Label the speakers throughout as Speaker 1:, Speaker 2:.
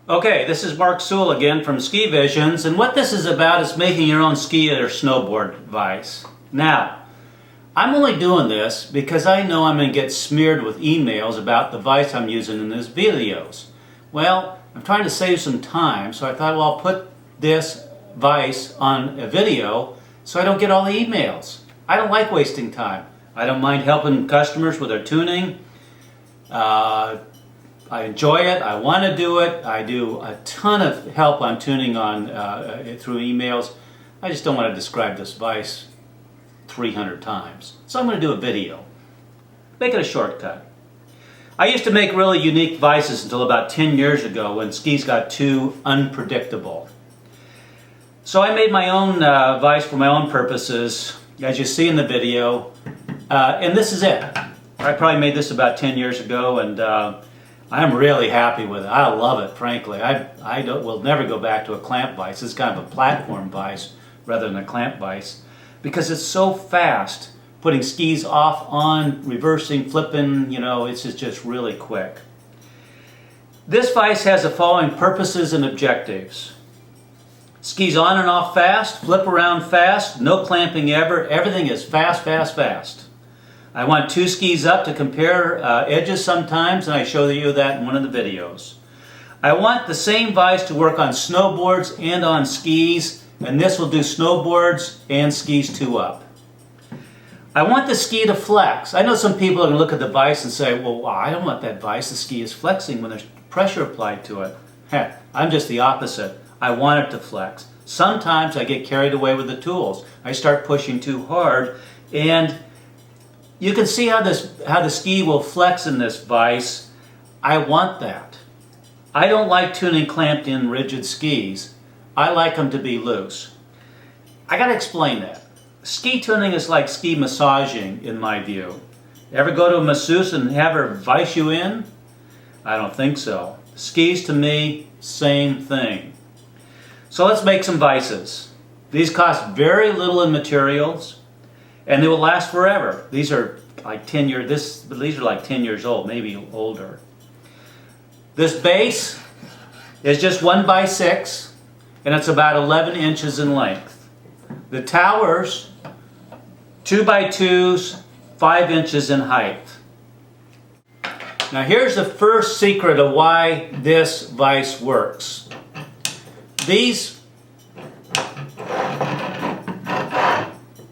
Speaker 1: Okay, this is Mark Sewell again from SkiVisions, and what this is about is making your own ski or snowboard vise. Now, I'm only doing this because I know I'm going to get smeared with emails about the vise I'm using in these videos. Well, I'm trying to save some time, so I thought, well, I'll put this vise on a video so I don't get all the emails. I don't like wasting time. I don't mind helping customers with their tuning. I enjoy it. I want to do it. I do a ton of help on tuning on through emails. I just don't want to describe this vise 300 times. So I'm going to do a video. Make it a shortcut. I used to make really unique vises until about 10 years ago when skis got too unpredictable. So I made my own vise for my own purposes, as you see in the video, and this is it. I probably made this about 10 years ago, and I'm really happy with it. I love it, frankly. I will never go back to a clamp vise. It's kind of a platform vise rather than a clamp vise because it's so fast. Putting skis off, on, reversing, flipping, you know, it's just really quick. This vise has the following purposes and objectives. Skis on and off fast, flip around fast, no clamping ever. Everything is fast, fast, fast. I want two skis up to compare edges sometimes, and I show you that in one of the videos. I want the same vise to work on snowboards and on skis, and this will do snowboards and skis 2 up. I want the ski to flex. I know some people are going to look at the vise and say, well, I don't want that vise. The ski is flexing when there's pressure applied to it. Heck, I'm just the opposite. I want it to flex. Sometimes I get carried away with the tools. I start pushing too hard, and you can see how the ski will flex in this vise. I want that. I don't like tuning clamped in rigid skis. I like them to be loose. I got to explain that. Ski tuning is like ski massaging in my view. Ever go to a masseuse and have her vise you in? I don't think so. Skis to me, same thing. So let's make some vises. These cost very little in materials, and they will last forever. These are like 10 years. These are like 10 years old, maybe older. This base is just 1x6, and it's about 11 inches in length. The towers, 2x2s, 5 inches in height. Now here's the first secret of why this vise works. These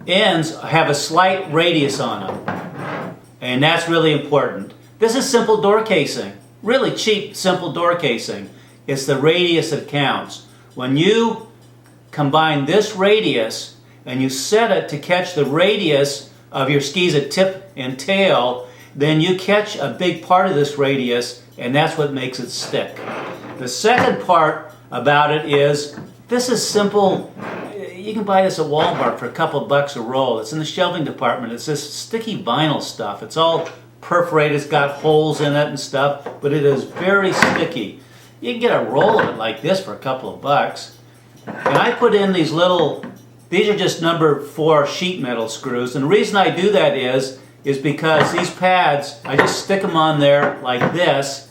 Speaker 1: ends have a slight radius on them, and that's really important. This is simple door casing, really cheap simple door casing. It's the radius that counts. When you combine this radius and you set it to catch the radius of your skis at tip and tail, then you catch a big part of this radius, and that's what makes it stick. The second part about it is this is simple. You can buy this at Walmart for a couple bucks a roll. It's in the shelving department. It's this sticky vinyl stuff. It's all perforated. It's got holes in it and stuff, but it is very sticky. You can get a roll of it like this for a couple of bucks. And I put in these are just number 4 sheet metal screws. And the reason I do that is because these pads, I just stick them on there like this,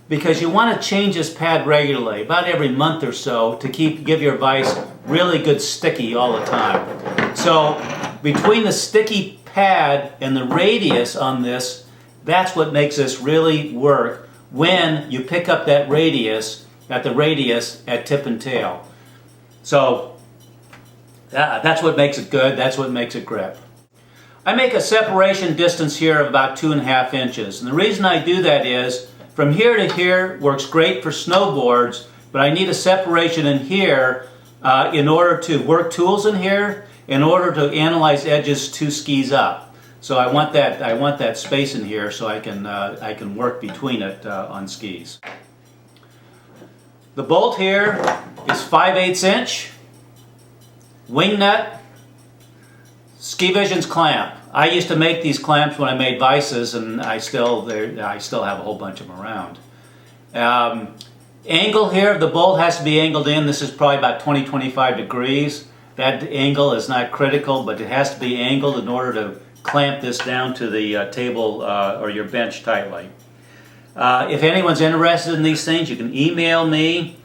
Speaker 1: because you want to change this pad regularly, about every month or so, to give your vise really good sticky all the time. So between the sticky pad and the radius on this, that's what makes this really work when you pick up that radius at tip and tail. So that's what makes it good. That's what makes it grip. I make a separation distance here of about 2.5 inches. And the reason I do that is from here to here works great for snowboards, but I need a separation in here in order to work tools in here, in order to analyze edges 2 skis up. So I want that space in here so I can work between it on skis. The bolt here is 5/8 inch, wing nut, SkiVisions clamp. I used to make these clamps when I made vises, and I still have a whole bunch of them around. Angle here of the bolt has to be angled in. This is probably about 20-25 degrees. That angle is not critical, but it has to be angled in order to clamp this down to the table or your bench tightly. If anyone's interested in these things, you can email me.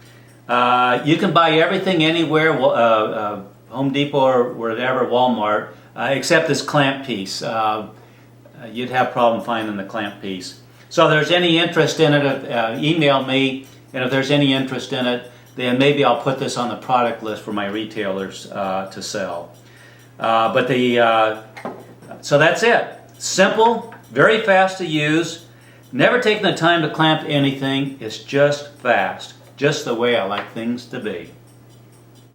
Speaker 1: You can buy everything anywhere, Home Depot or whatever, Walmart, except this clamp piece. You'd have a problem finding the clamp piece. So if there's any interest in it, email me, and if there's any interest in it, then maybe I'll put this on the product list for my retailers to sell. So that's it. Simple, very fast to use, never taking the time to clamp anything. It's just fast, just the way I like things to be.